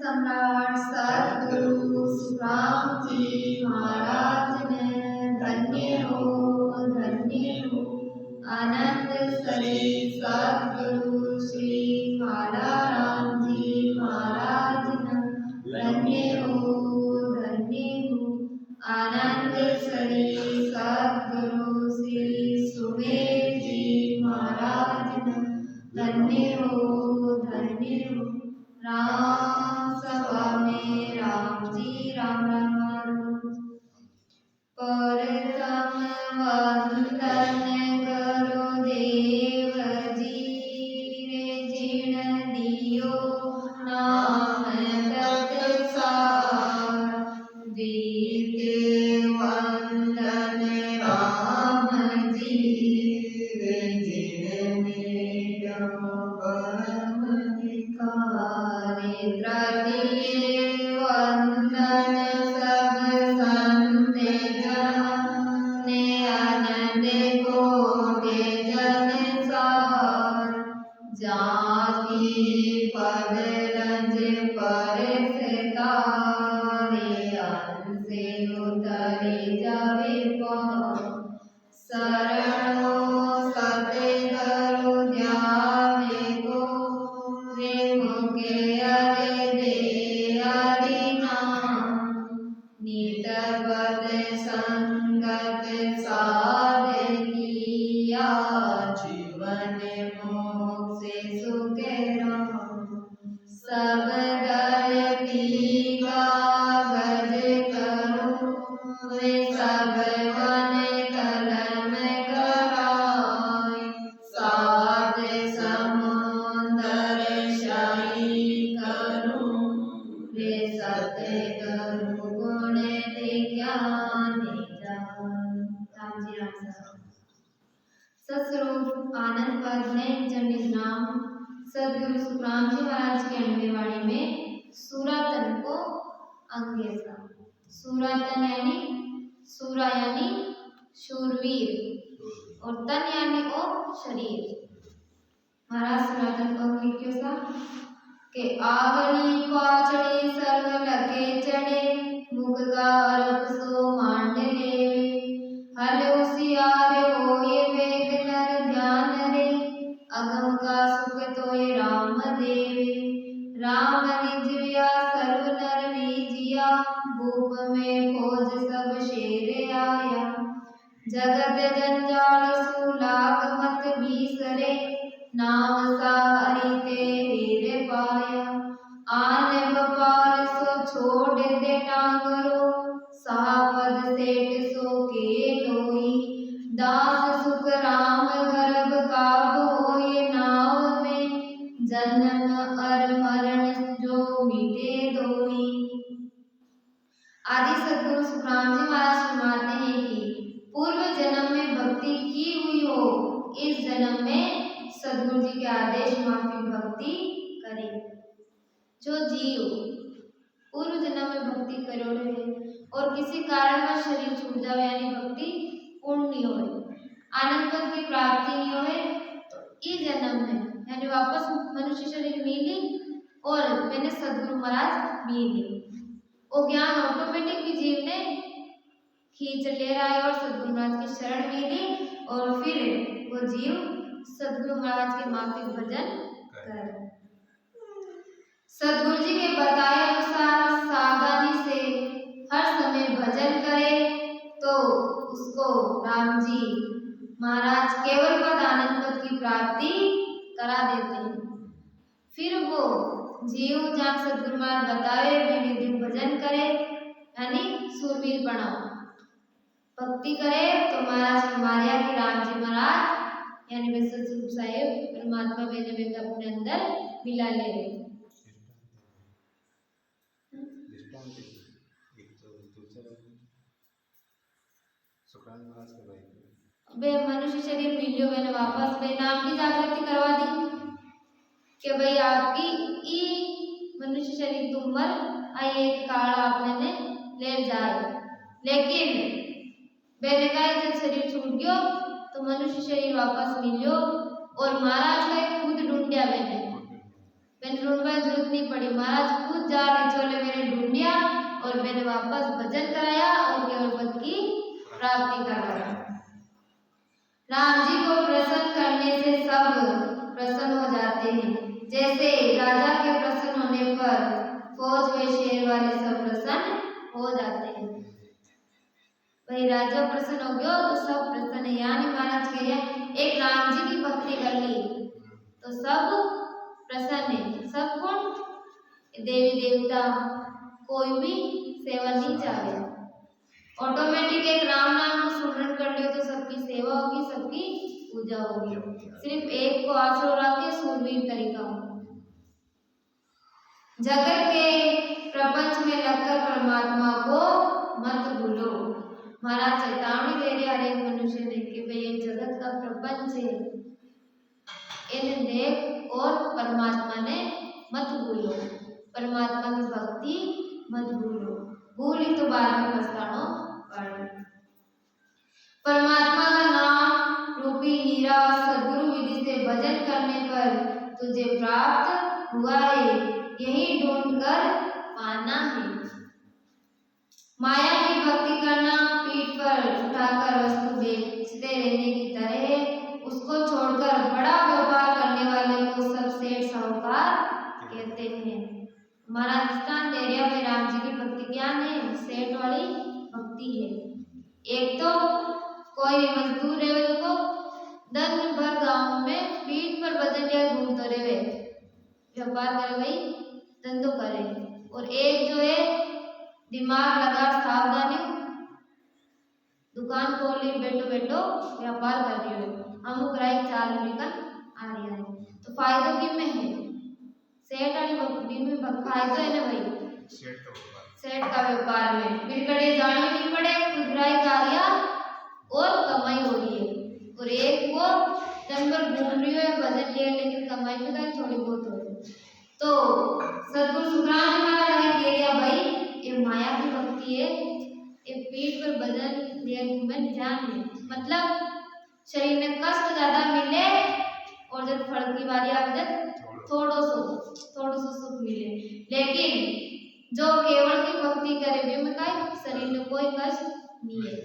सम्राट सद्गुरु सुखराम जी महाराज ने धन्य हो आनंद सरी सद्गुरु श्री कालाराम जी महाराज ने धन्य हो आनंद सरी सद्गुरु श्री सुमेर जी महाराज ने धन्य हो राम सभा में राम जी राम परतम वंदन करो देव जी रे जिण दियो नाम तत्सार द्वितीय वंदन राम जी रे जिण दियो परम अधिकारी तृतीय वंदन सब संत ने आनंद कोटि जनसार जाति पद रंज पर सितारे अंश उतरे जावे पार शरणो सत करो ध्यावे को रे मुखे हरे दे हरि नाम नित पद संगत साध किया जीवन मोक्ष सुख राम सब धरती कागज करो वे सब वन कलम कराए साध समुंदर शाही करूं वे सत्य करूं गुण ज्ञान राम जी राम सत्स्वरूप आनंद पद ने जनित नाम सद्गुरु सुखराम जी महाराज के अनवे वाणी में सूरातन को अंगेसा सूरातन यानी सूरा यानी शूरवीर और तन यानी ओ शरीर। महाराज सूरातन को अंगे क्यों सा के आगनी पाचड़े सर्व लगे चढ़े मुख का अरब सो मांड ले हल उसियारे होए वेद नर ध्यान रे अगम का सुख तोय राम देवे राम निजविया सर्व नर रीजिया भूप में खोज सब शेर आया जगत जंजाल सुलाग मत बीसरे नाम सारी तेरे पाया आन बपार सो छोड़ दे टांगरो सापद सेठ सो के लोई दास सुख राम गर्भ काब होए नाव में जन्म अर मरण जो मिटे दोई। आदि सद्गुरु सुखराम जी महाराज फरमाते हैं कि पूर्व जन्म में भक्ति की हुई हो इस जन्म में सद्गुरु जी के आदेश माफिक भक्ति करे। जो जीव पूर्व जन्म में भक्ति करो रहे और किसी कारण में शरीर छूट जाए यानी भक्ति पूर्ण नहीं हो आनंद पद की प्राप्ति नहीं हो तो इस जन्म में यानी वापस मनुष्य शरीर मिली और मैंने सद्गुरु महाराज मिली वो ज्ञान ऑटोमेटिक भी जीव ने खींच ले रहा है और सद्गुरु महाराज की शरण मिली और फिर वो जीव सद्गुरु महाराज के माफिक भजन कर सद्गुरु जी के बताए अनुसार सावधानी से हर समय भजन करे तो उसको राम जी महाराज केवल पद आनंद पद की प्राप्ति करा देते हैं। फिर वो जीव जहाँ सद्गुरु महाराज बताए वे नित्य भजन करे यानी सूरवीर बनाओ भक्ति करे तो महाराज हमारे यहाँ के राम जी महाराज यानी वे सतस्वरूप साहेब परमात्मा वे अपने अंदर मिला ले रहे। बे मनुष्य शरीर मिलियो मैंने वापस बे नाम की जागृति करवा दी कि भाई आपकी ई मनुष्य शरीर तुम मर आई एक काल आपने ने ले जाए लेकिन मैंने कहा जब शरीर छूट गयो तो मनुष्य शरीर वापस मिलियो और महाराज का खुद ढूंढिया मैंने ढूंढने की जरूरत नहीं पड़ी महाराज खुद जा मैंने वापस भजन कराया और केवल पद की प्राप्ति कराया। राम जी को प्रसन्न करने से सब प्रसन्न हो जाते हैं। जैसे राजा के प्रसन्न होने पर फौज व शेर वाले सब प्रसन्न हो जाते हैं। भाई राजा प्रसन्न हो गया तो सब प्रसन्न है। यानी महाराज कह रहे हैं एक राम जी की भक्ति कर ली तो सब प्रसन्न है। सब कौन? देवी देवता, कोई भी सेवा नहीं चाहे। ऑटोमेटिक एक राम नाम को स्मरण कर लियो तो सबकी सेवा होगी, सबकी पूजा होगी। सिर्फ एक को आश्रय रखे सूरवीर तरीका हो। जगत के प्रपंच में लगकर परमात्मा को मत भूलो। महाराज चेतावनी दे रहे हर एक मनुष्य ने कि भाई ये जगत का प्रपंच है, इन्हें देख और परमात्मा ने मत भूलो, परमात्मा की भक्ति मत भूलो। भूली तो बाद में पछताना पड़े। परमात्मा का नाम रूपी हीरा सद्गुरु विधि से भजन करने पर तुझे प्राप्त हुआ है, यही ढूंढ कर पाना है। माया की भक्ति करना पीठ पर उठाकर वस्तु बेचते रहने की तरह है। उसको छोड़कर बड़ा व्यापार करने वाले को सब सेठ साहूकार कहते हैं। हमारा दृष्टांत दे रहा है राम जी की भक्ति क्या है? सेठ वाली भक्ति है। एक तो कोई मजदूर है उसको दिन भर गांव में पीठ पर भजन लिया घूमते रहे, व्यापार करे भाई, धंधो करे। और एक जो है दिमाग लगा सावधानी दुकान खोल ली, बैठो बैठो व्यापार कर रही हो, अमुक राय 4 निकल आ रहा है। तो फायदो किम में है? सेठ वाली भक्ति में फायदा है ना भाई, सेठ का व्यापार में फिर कड़े जाने नहीं पड़े, खुदराई कार्य और कमाई हो रही है। और एक वो दिन भर घूम रही है भजन लिए, लेकिन कमाई में का थोड़ी बहुत हो रही। तो सदगुरु सुखराम महाराज कह दिया भाई ये माया की भक्ति है, ये पीठ पर भजन लिए में ध्यान है। मतलब शरीर में कष्ट ज्यादा मिले और जब फल की बारी आ जाए थोड़ो सो सुख मिले, लेकिन जो केवल की भक्ति करे वे में काय शरीर में कोई कष्ट नहीं है,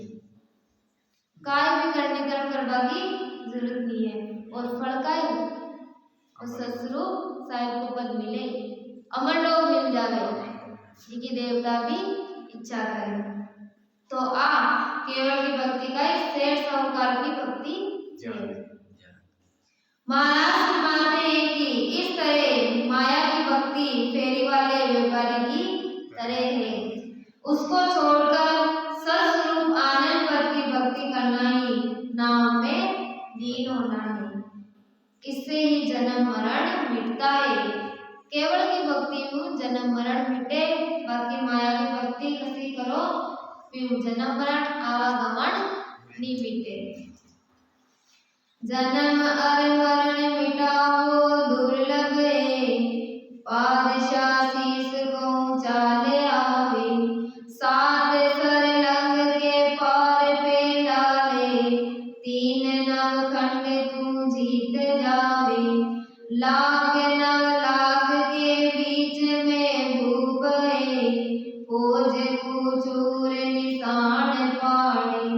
काय भी करने कर्म करवा की जरूरत नहीं है। और फल काय और ससुरु साहिब को पद मिले, अमर लोग मिल जावे, जिनकी देवता भी इच्छा करे। तो आप केवल की भक्ति का सेठ साहूकार की भक्ति है। महाराज मानते हैं कि इस तरह माया की भक्ति फेरी वाले व्यापारी की तरह है। उसको छोड़कर सस्वरूप आनंद पर की भक्ति करना ही नाम में लीन होना है। इससे ही जन्म मरण मिटता है। केवल की भक्ति में जन्म मरण मिटे, बाकी माया की भक्ति कसी करो फिर जन्म मरण आवागमन नहीं मिटे। जन्म और मरण मिटाओ दुर्लभ है, पादशाह शीस को चाले आवे, सात सर लंग के पार पे डाले, 3 नवखंड तू जीत जावे, लाख नव लाख के बीच में भूप है, खोज को चूर निशान पाड़े,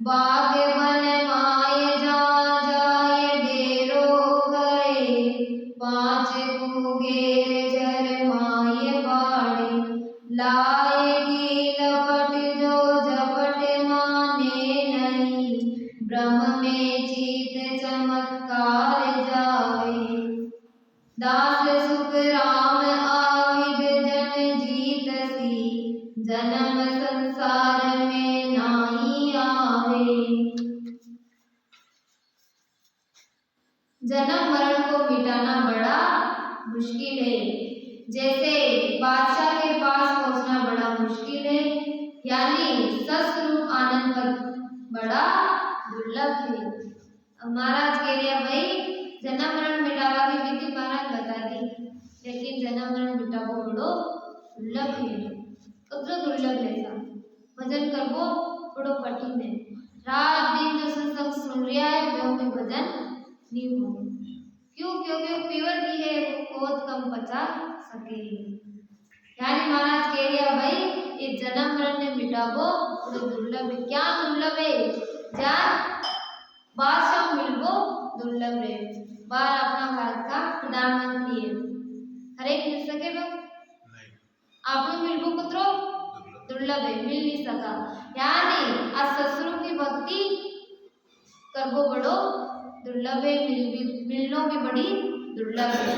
बाग बन माय जा जाए डेरो करे, 5 कुगेर जर माय बाड़े, लाएगी लपट जो झपट माने नहीं, ब्रह्म में जीत चमत्कार जावे, दास सुख राम आविद जन जीत सी, जन्म संसार में नाही आवे। जन्म मरण को मिटाना बड़ा मुश्किल है, जैसे बादशाह के पास पहुंचना बड़ा मुश्किल है, यानी सस्वरूप आनंद पर बड़ा दुर्लभ है। अब महाराज कह रहे भाई जन्म मरण मिटावा की विधि महाराज बता दी, लेकिन जन्म मरण मिटावो बड़ो दुर्लभ है। कतरो दुर्लभ है, भजन करवो बड़ो कठिन है। रात दिन जो सत्संग सुन रहा है वो में भजन नहीं हो। क्यों? क्योंकि प्योर भी है, वो बहुत कम पचा सके। यानी महाराज कह रहा भाई के जन्म मरण ने मिटाबो बड़ो दुर्लभ है। क्या दुर्लभ है? जान बादशाह मिलबो दुर्लभ है। बार अपना भारत का प्रधानमंत्री है, हर एक मिल सके वो आपने मिलबो कुतरो दुर्लभ है, मिल नहीं सका। यानी आज ससुरों की भक्ति करबो बड़ो दुर्लभ है, मिलनो भी बड़ी दुर्लभ है।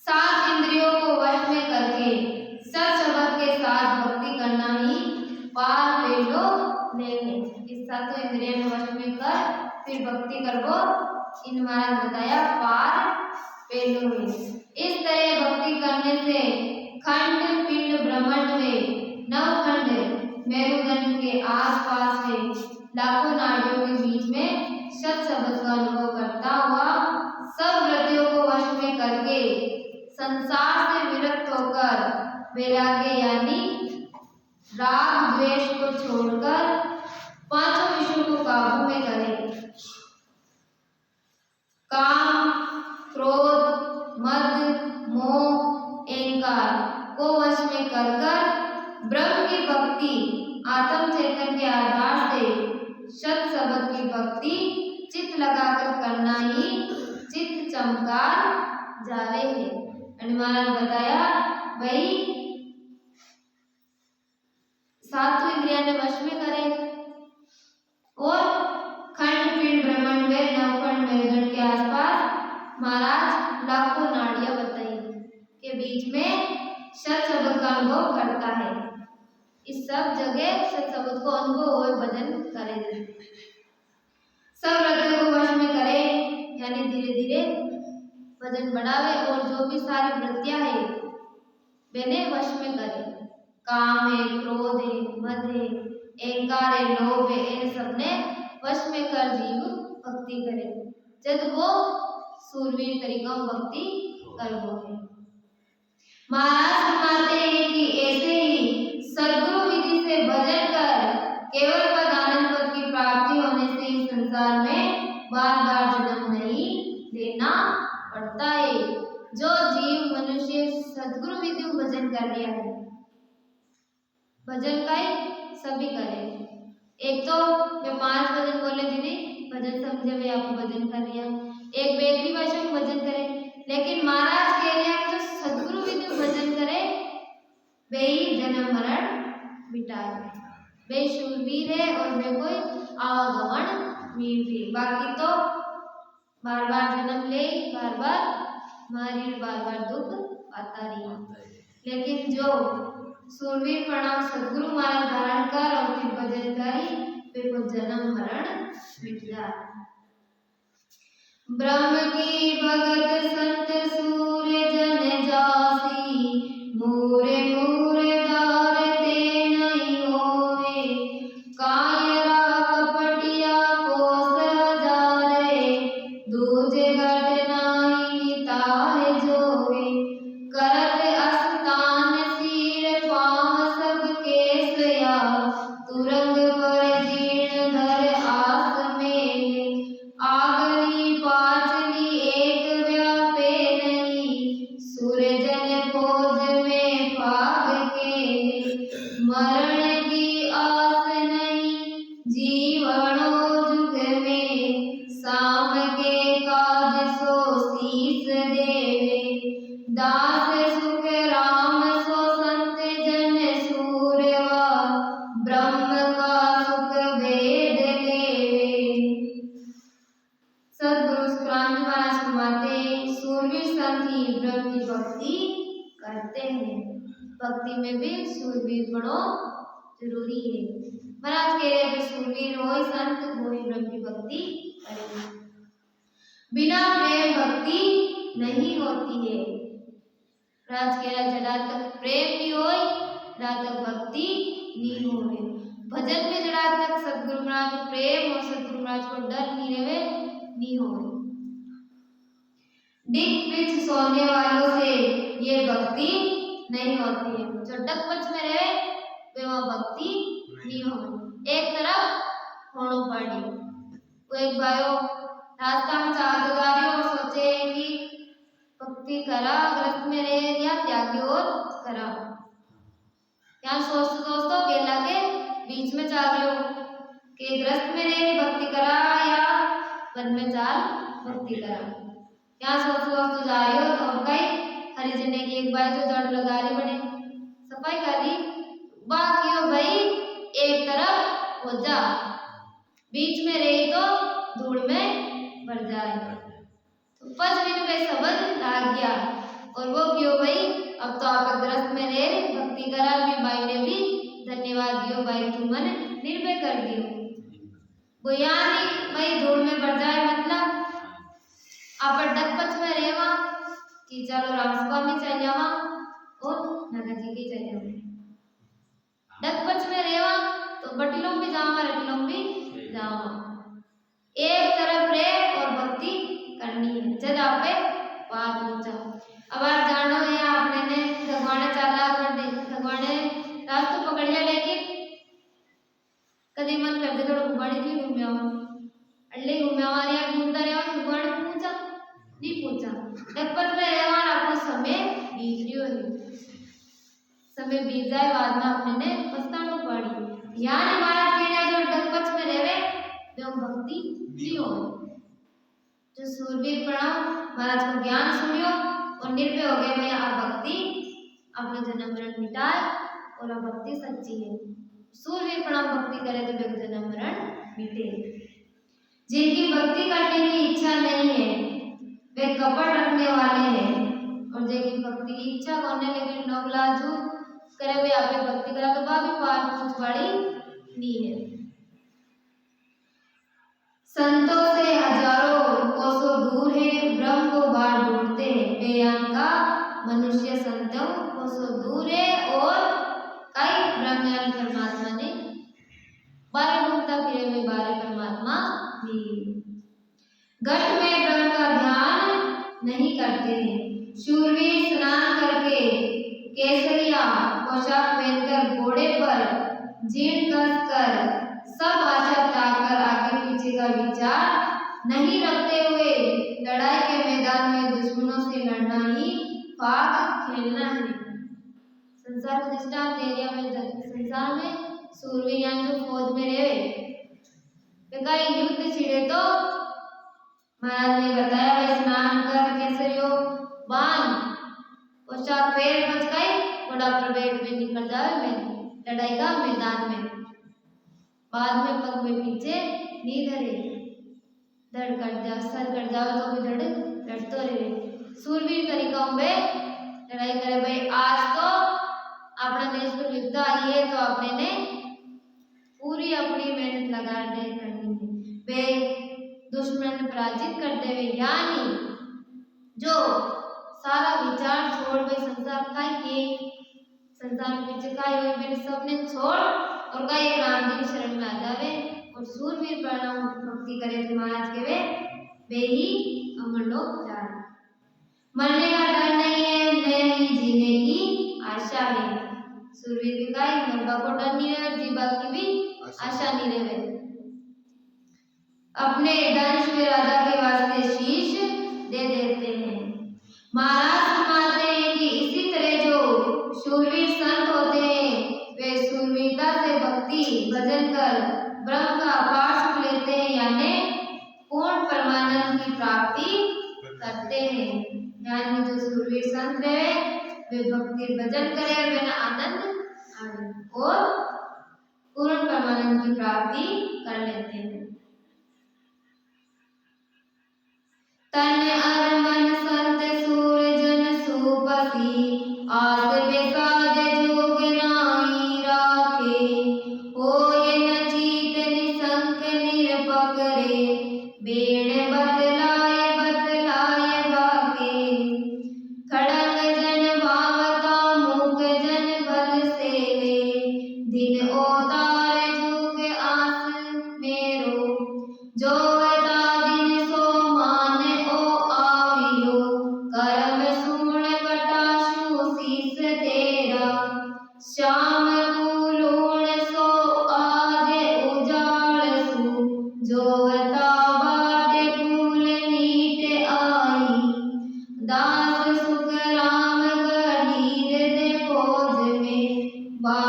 सात इंद्रियों को वश में करके सत शब्द के साथ भक्ति करना ही पार पेलो लेने। इस सातों इंद्रियों में वश में कर फिर भक्ति करबो, इन महाराज बताया पार पेलो में। इस तरह भक्ति करने से खंड पिंड ब्रह्मांड में नवखंड मेरुदंड के आसपास में लाखों नाड़ियों के बीच में सत शब्द का अनुभव करता हुआ सब वृत्तियों को वश में करके संसार से विरक्त होकर वैराग्य यानी राग द्वेष को छोड़कर पांचों विषयों को काबू में करे। काम क्रोध मद मोह अहंकार को वश में कर ब्रह्म की भक्ति आत्म चेतन के आधार से सत शब्द की भक्ति चित्त लगाकर करना ही चित्त चमकार जावे है। महाराज बताया भाई सातों इंद्रियां ने वश में करे और खंड पिंड ब्रह्मांड में नवखंड मेरुदंड के आसपास महाराज लाखों नाड़ियां बताई के बीच में सत शब्द का अनुभव करता है। इस सब जगह सत शब्द को अनुभव और भजन करे, सब वृत्तियों को वश में करे यानी धीरे धीरे भजन बढ़ावे और जो भी सारी वृत्तियां है मैंने वश में करे। काम है, क्रोध है, मद है, अहंकार है, लोभ है, इन सब ने वश में कर जीव भक्ति करे जब वो सूरवीर तरीका भक्ति करबो है। महाराज फरमाते हैं कि ऐसे ही सद्गुरु विधि से भजन कर केवल पद आनंद पद की प्राप्ति होने से इस संसार में बार बार जन्म नहीं लेना पड़ता है। जो जीव मनुष्य सद्गुरु विधि भजन कर लिया है, भजन का ही सभी करे। एक तो जो 5 भजन बोले जिन्हें भजन समझे वे आपको भजन कर लिया, एक बेदरी भाषा में भजन करे, लेकिन महाराज कह रहे हैं जो सद्गुरु विधि भजन करे वे ही जन्म मरण मिटाए, वे शूरवीर है और वे कोई आवागमन वीर भी। बाकी तो बार बार जन्म ले, बार बार मारी, बार बार दुख आता रही। लेकिन जो सूरवीर प्रणाम सद्गुरु मार्ग धारण कर और फिर भजन करी वे को जन्म मरण मिट जाए। ब्रह्म की भगत संत सूर्य जन जासी, मूरे मूरे दार ते नहीं होवे, कायरा कपटिया कोस हजारे, दूजे घट नाही निताय जोवे, करत अस्तान सिर पाँव सब केसया, तुरंग पर जीर्ण धर आस में, आगली पाचली एक व्यापे नहीं, सूरजन खोज में भाग के, मरण की आस नहीं जीवनो जुग में, शाम के काज सो शीस देवे, दास सुख राम सो संत जन सूर्यवा, ब्रह्म का सुख वेद लेवे। सद्गुरु क्रांति महाराज फरमाते सूरवीर संत ही ब्रह्म की भक्ति करते हैं। भक्ति में भी सूरवीर बड़ो जरूरी है। महाराज कह रहे हैं सूरवीर हो ही संत वो ही ब्रह्म की भक्ति करेंगे। बिना प्रेम भक्ति नहीं होती है। महाराज कह रहे जड़ा तक प्रेम नहीं हो जड़ा तक भक्ति नहीं हो। भजन में जड़ा तक सद्गुरु महाराज को प्रेम और सद्गुरु महाराज को डर नहीं रहे नहीं हो। डिग पिच सोने वालों से ये भक्ति नहीं होती है। जो डग पच में रहे वे वह भक्ति नहीं हो। एक तरफ होनो पड़ी वो एक भाइयों रास्ता में चाहदारी और सोचे कि भक्ति करा ग्रस्त में रहे या त्यागी और करा। यहाँ दोस्तों गेला के बीच में चाल रहे हो कि ग्रस्त में रे भक्ति करा या वन में चाल भक्ति करा। यहाँ दोस्तों जा रही हो तो अब कई हरिजन की एक बार तो जड़ लगा रही बने सफाई कर रही बाकी हो भाई एक तरफ हो जा बीच में रही तो धूल में भर जाए। तो 5 मिनट में शब्द लाग गया और वो क्यों भाई अब तो आप ग्रस्त में रे भक्ति करा भी भाई ने भी धन्यवाद दियो भाई तुम मन निर्भय कर दियो वो यहाँ नहीं भाई धूल में भर जाए मतलब आप डक पच में रेवा कि चलो राम सभा में चल जावा और नगर जी की चल जावा डक पच में रेवा तो बटिलों भी जावा रटिलों भी जावा एक तरफ रे और भक्ति करनी है जब आप पार पहुंचा। अब आप जानो है आपने ने भगवान चाला भगवान रास्ता पकड़ लिया लेकिन कभी मन करते थोड़ा घुमाने की घूमे आओ अल्ले घूमे आवा या घूमता रहा भगवान पहुंचा नहीं पहुंचा डकपत में रहवा आपको समय बीत रियो है समय बीत जाए बाद में आपने ने पछतानो पड़ी यानी महाराज कहना जो डकपत में रहवे वो भक्ति नहीं हो जो सूरवीर प्रणाम महाराज को ज्ञान सुनियो और निर्भय हो गए मैं आप भक्ति अपना जन्म मरण मिटाए और अब भक्ति सच्ची है सूरवीर प्रणाम भक्ति करे तो बेग जन्म मरण मिटे। जिनकी भक्ति करने की इच्छा नहीं है वे कपट रखने वाले हैं और जिनकी भक्ति की इच्छा करने लेकिन नवलाजू करे वे आपे भक्ति करा तो भी पार पहुंच वाली नहीं है। संतों से हजारों कोसों दूर है ब्रह्म को बार ढूंढते हैं बेयान का मनुष्य संतों कोसों दूर है और कई ब्रह्मज्ञान परमात्मा ने बारह ढूंढता फिरे में बारह परमात्मा भी घट में ब्रह्म का ध्यान नहीं करते हैं शूरवीर स्नान करके केसरिया पोशाक पहनकर घोड़े पर जीर्ण कस कर सब आशा त्याग कर आगे पीछे का विचार नहीं रखते हुए लड़ाई के मैदान में दुश्मनों से लड़ना ही फाग खेलना है। संसार को दृष्टांत एरिया में संसार में सूरवीर जो फौज में रहे कई युद्ध छिड़े तो महाराज ने बताया भाई स्नान कर केसरियो बांध पोशाक पैर बच गई घोड़ा पर बैठ में निकल जाए में लड़ाई का मैदान में बाद में पग में पीछे नहीं धरे धड़ कट जा सर कट जाओ तो भी धड़ लड़ते रहे सूरवीर तरीकाओं में लड़ाई करे भाई आज तो अपना देश पर विपदा आई है तो अपने ने पूरी अपनी मेहनत लगा दे करनी है वे दुश्मन पराजित करते हुए यानी जो सारा विचार छोड़ भाई संसार का ये संसार में पीछे का हुए मेरे सबने छोड़ और का एक राम जी की शरण में आ जावे और सूरवीर प्रणाम भक्ति करे तो महाराज के वे ही अमर लोग जाए मरने का डर नहीं है नहीं जीने की आशा है सूरवीर के का मरबा को डर नहीं रहे जीवा की भी आशा नहीं रहे अपने दंश में राजा के वास्ते शीश दे देते हैं। महाराज मानते हैं कि इसी तरह जो शूरवीर संत होते हैं वे शूरवीरता से भक्ति भजन कर ब्रह्म का अपार सुख लेते हैं यानी पूर्ण परमानंद की प्राप्ति करते हैं। यानी जो शूरवीर संत रहे वे भक्ति भजन करे और बिना आनंद और पूर्ण परमानंद की प्राप्ति कर लेते हैं। तन अरमन संत सूरजन सुपसी आस बेसाज जोग नाई राखे होय न चीत निसंक निरपकरे बेण बतलाए बतलाए बाके खड़ग जन भावता मुख जन भल सेवे दिन ओतार जुग आस मेरो जो श्याम कुलोण सो आज उजाड़ सु जोता बाटे फूल नीट आई दास सुख राम गढ़ीर दे खोज में बा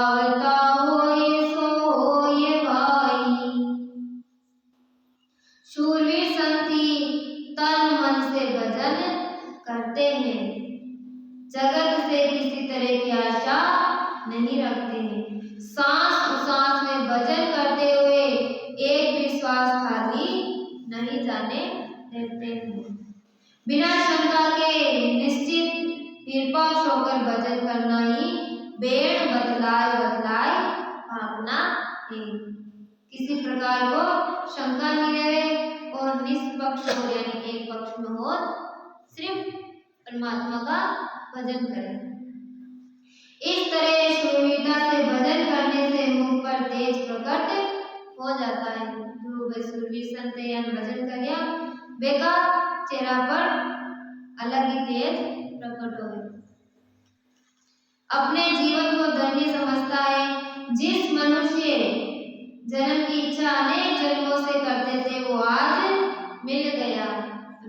बिना शंका के निश्चित निरपक्ष होकर भजन करना ही बेड़ बतलाए बतलाए भागना है। किसी प्रकार को शंका नहीं रहे और निष्पक्ष हो यानी एक पक्ष में हो, सिर्फ परमात्मा का भजन करें। इस तरह शूरवीरता से भजन करने से मुख पर तेज प्रकट हो जाता है। जो वे शूरवीर संत यानी भजन करिया बेका चेहरा पर अलग ही तेज प्रकट हो गए। अपने जीवन को धन्य समझता है। जिस मनुष्य जन्म की इच्छा अनेक जन्मों से करते थे वो आज मिल गया।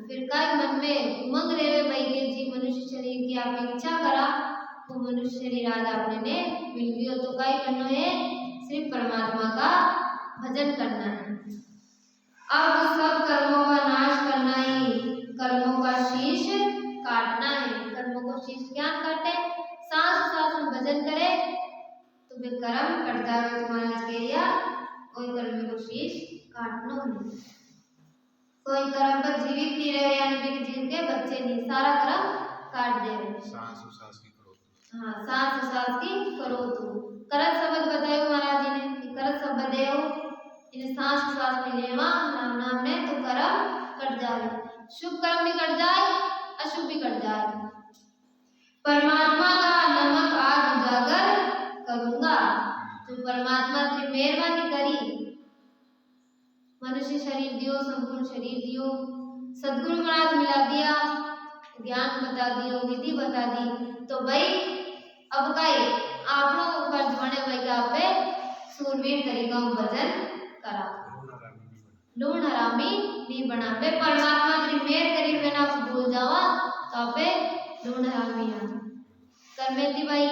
फिर का मन में उमंग रहे भाई के जी मनुष्य शरीर की आप इच्छा करा तो मनुष्य शरीर आज आपने ने मिल गयो तो काय करना है, सिर्फ परमात्मा का भजन करना है। अब सब कर्मों का नाश करना ही कर्मों का शीश काटना है। कर्मों को शीश क्या काटे, सांस सांस में भजन करे तो वे कर्म कट जावे। तुम्हारा केरिया कोई कर्म को शीश काटना नहीं। कोई कर्म पर जीवित नहीं रहे यानी जीव के बच्चे नहीं, सारा कर्म काट दे। सांस सांस की करो। हाँ, सांस सांस की करो तू। करत शब्द बतायो महाराज जी ने, करत शब्द देओ इन सांस सांस में लेवा नाम नाम ने तो कर्म कट जाए। शुभ कर्म भी कट जाए, अशुभ भी कट जाए। परमात्मा का नमक आज उजागर करूंगा। तो परमात्मा की मेहरबानी करी, मनुष्य शरीर दियो, संपूर्ण शरीर दियो, सदगुरु महाराज मिला दिया, ज्ञान बता दियो, विधि बता दी, तो भाई अब कई आपनो फर्ज बने भाई का पे सूरवीर तरीका भजन करा, लूण हरामी नहीं बना। बे परमात्मा की मेहर करी बिना भूल जावा तो आपे लूण हरामी है करमेती भाई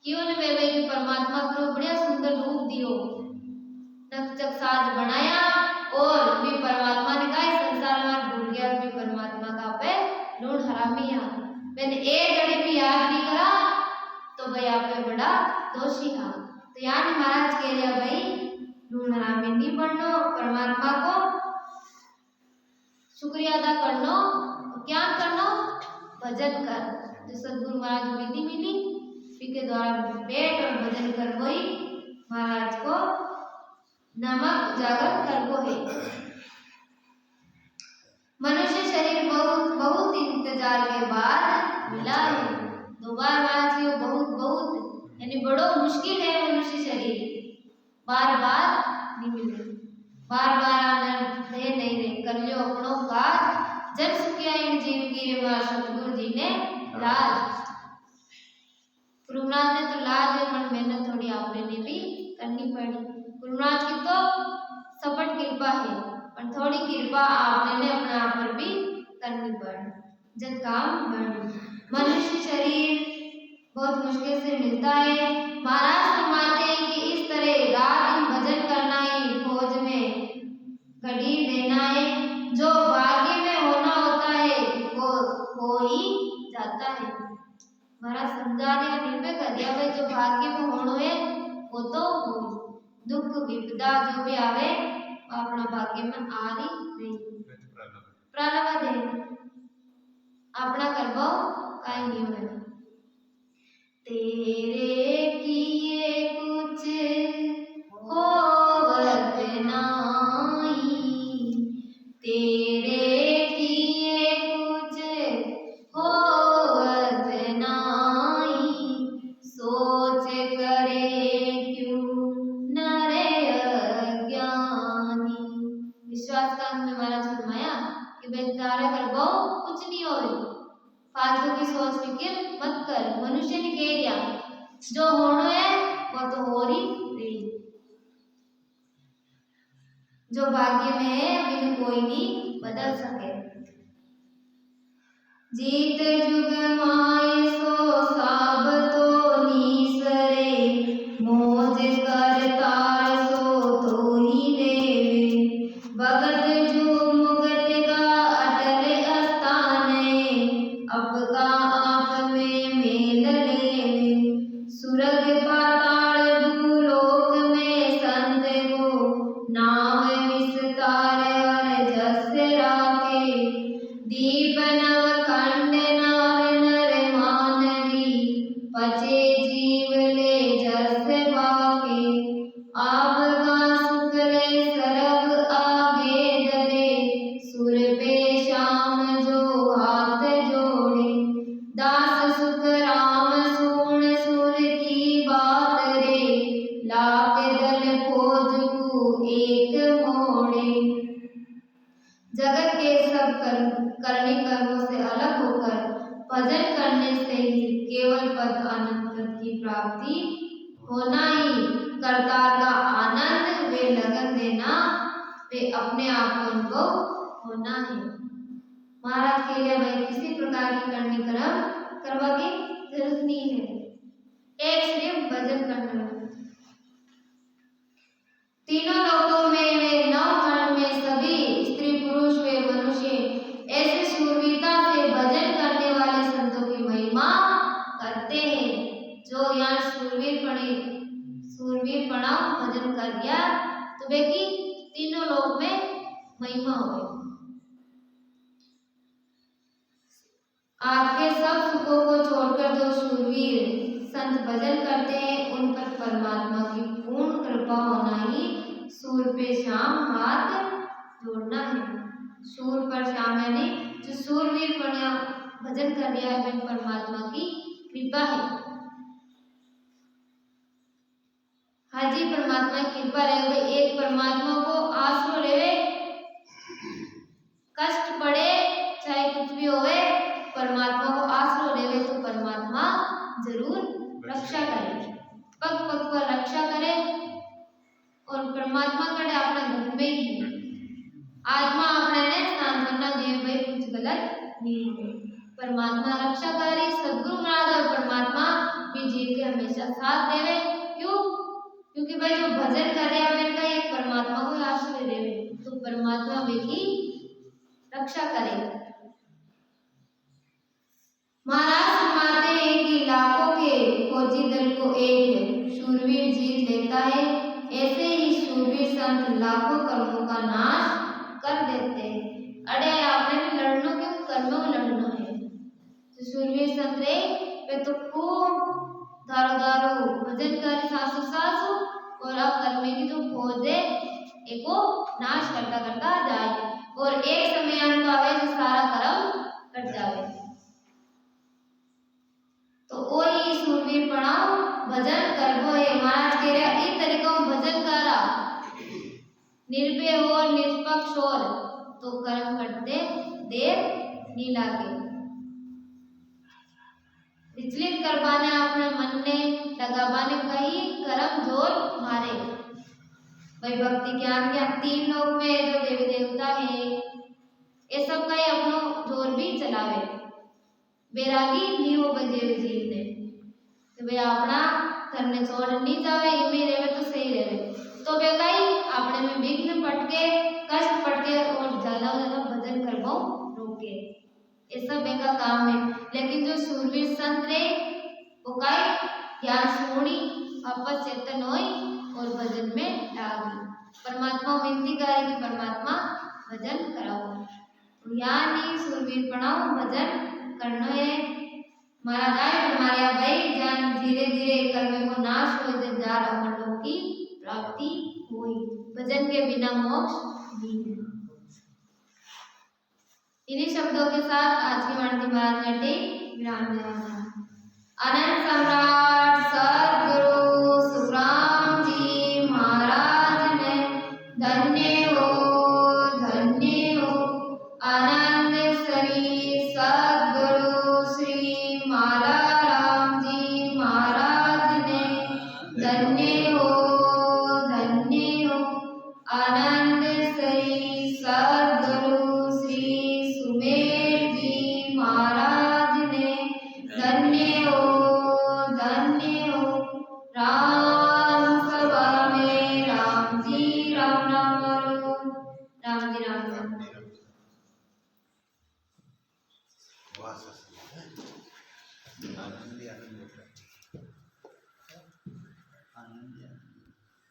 क्यों ने भाई की परमात्मा को बढ़िया सुंदर रूप दियो, नकचक साज बनाया और भी परमात्मा ने कहा संसार में भूल गया भी परमात्मा का पे लूण हरामी है। मैंने एक घड़ी भी याद नहीं करा तो भाई आप पे बड़ा दोषी है। तो यानी महाराज कह रहा भाई लूण हरामी नहीं बनना, परमात्मा को शुक्रिया अदा करना, क्या करना, भजन कर। जो सदगुरु महाराज विधि मिली के द्वारा बैठ और भजन कर वही महाराज को नमक उजागर कर वो है। मनुष्य शरीर बहुत इंतजार के बाद मिला है। दोबारा महाराज की बहुत बहुत यानी बड़ो मुश्किल है मनुष्य शरीर, बार बार नहीं मिले, बार बार आनंद दे नहीं रहे। कर लियो अपनों काज जब सुखिया इन जीव की रे सतगुरु जी ने लाज। गुरुनाथ ने तो लाज है पर मेहनत थोड़ी आपने ने भी करनी पड़ी। गुरुनाथ की तो सपट कृपा है पर थोड़ी कृपा आपने ने अपने आप पर भी करनी पड़ी जब काम बढ़। मनुष्य शरीर बहुत मुश्किल से मिलता है। महाराज फरमाते हैं कि इस तरह रात दिन भजन करना ही फौज में घड़ी देना है। जो भाग्य में होना होता है वो हो ही जाता है। महाराज समझा दिया निर्भय कर दिया भाई जो भाग्य में होना है वो तो हो। दुख विपदा जो भी आवे अपना भाग्य में आ ही नहीं, प्रारब्ध है अपना कर्मो काई नहीं होगा। तेरे किए कुछ होवत नाही, तेरे किए कुछ होवत नाही, सोच करे क्यों नरे अज्ञानी। विश्वास का हमने महाराज फरमाया कि बेचारे कर्मो कुछ नहीं होवे, फालतू की सोच फिक्र मत कर। मनुष्य ने कह दिया जो होना है वो तो हो ही रही, जो भाग्य में है बिन कोई नहीं बदल सके। जीत जुग माय सो साब तो नीसरे, मौज कर तार सो तो ही देवे, भगत जो मुगत का अटल अस्ताने, अब का आप में मेल लेवे, सुरग पाताल भूलोक में संत को नाम विस्तार और जस राखे, दीपन जीव ले जस भागे, आप का सुख ले सरब आगे डरे, सुर पे श्याम जो हाथ जोड़े, दास सुख राम सुन सुर की बात रे, लाख दल खोज को एक मोड़े। जगत के सब करनी कर्मों से अलग होकर भजन करने से ही केवल पद आनंद पद की प्राप्ति होना ही, करतार का आनंद वे लगन देना, वे अपने आप को अनुभव होना है। महाराज के लिए भाई किसी प्रकार की करनी कर्म करवा की जरूरत नहीं है, एक सिर्फ भजन करना। तीनों लोकों में वे नवखंड में सभी स्त्री पुरुष वे मनुष्य ऐसे शूरवीरता से भजन करने वाले संतों की महिमा करते हैं। जो यहाँ शूरवीरपणा भजन कर दिया तो वे की तीनों लोक में महिमा हो गई। आपके सब सुखों को छोड़कर जो शूरवीर संत भजन करते हैं उन पर परमात्मा की पूर्ण कृपा होना ही सूर पे श्याम हाथ जोड़ना है। सूर पर श्याम यानी जो शूरवीर भजन कर दिया है परमात्मा की कृपा है। हाँ जी, परमात्मा की कृपा रहे, एक परमात्मा को आसरो रहे, कष्ट पड़े चाहे कुछ भी होवे, परमात्मा को आसरो रहे तो परमात्मा जरूर रक्षा करे, पग पग पर रक्षा करे। और परमात्मा करे अपना घर में ही आत्मा अपने ने स्नान करना दिए भाई कुछ गलत नहीं हो, परमात्मा रक्षा करे। सदगुरु महाराज और परमात्मा भी जीव के हमेशा साथ देवे। क्यों? क्योंकि भाई जो भजन कर रहे हैं का एक परमात्मा को आश्रय देवे तो परमात्मा वे की रक्षा करे। महाराज फरमाते हैं कि लाखों के फौजी दल को एक शूरवीर जीत लेता है, ऐसे ही शूरवीर संत लाखों कर्मों का नाश कर देते हैं। अरे आपने भी लड़ना क्यों, कर्मों में लड़ना है। तो शूरवीर संत रे वे तो खूब दारू दारू भजन कर सासु सासु और अब कर्मे की जो फौज है एको नाश करता करता जाए और एक समय आवे जो सारा कर्म कट जावे। तो वही शूरवीर पणाओ भजन करबो है। महाराज कह रहे इस तरीकों भजन करा, निर्भय हो निष्पक्ष हो तो कर्म करते देर नहीं लागे। विचलित करवाने अपने मन ने लगावाने कहीं कर्म जोर मारे। भाई भक्ति ज्ञान के तीन लोग में जो देवी देवता है ये सब का अपनो जोर भी चलावे, बैरागी नहीं हो बजे जीव ने तो वे अपना करने छोड़ नहीं जावे, इमे रहे तो सही रहे तो वे कई अपने में विघ्न पटके कष्ट पटके और ज्यादा भजन करवाओ रोके, ये सब का काम है। लेकिन जो शूरवीर संत रे वो कई ज्ञान सुनी आपस चेतन होई और भजन में लागी। परमात्मा विनती करे कि परमात्मा भजन कराओ, यानी शूरवीर पणाओ भजन करना है। महाराज आए हमारे भाई जान धीरे धीरे कर्म को नाश हो जा रहा की प्राप्ति हुई, भजन के बिना मोक्ष नहीं है। इन्हीं शब्दों के साथ आज की वाणी महाराज ने विराम दिया। अनंत सम्राट सद्गुरु सुखराम जी महाराज ने धन्य हो आनंद श्री सद्गुरु श्री माला राम जी महाराज ने धन्य हो आनंद श्री सद्गुरु श्री सुमेर जी महाराज ने धन्य हो राम सभा में राम जी राम नाम करो, राम जी राम नाम आनंद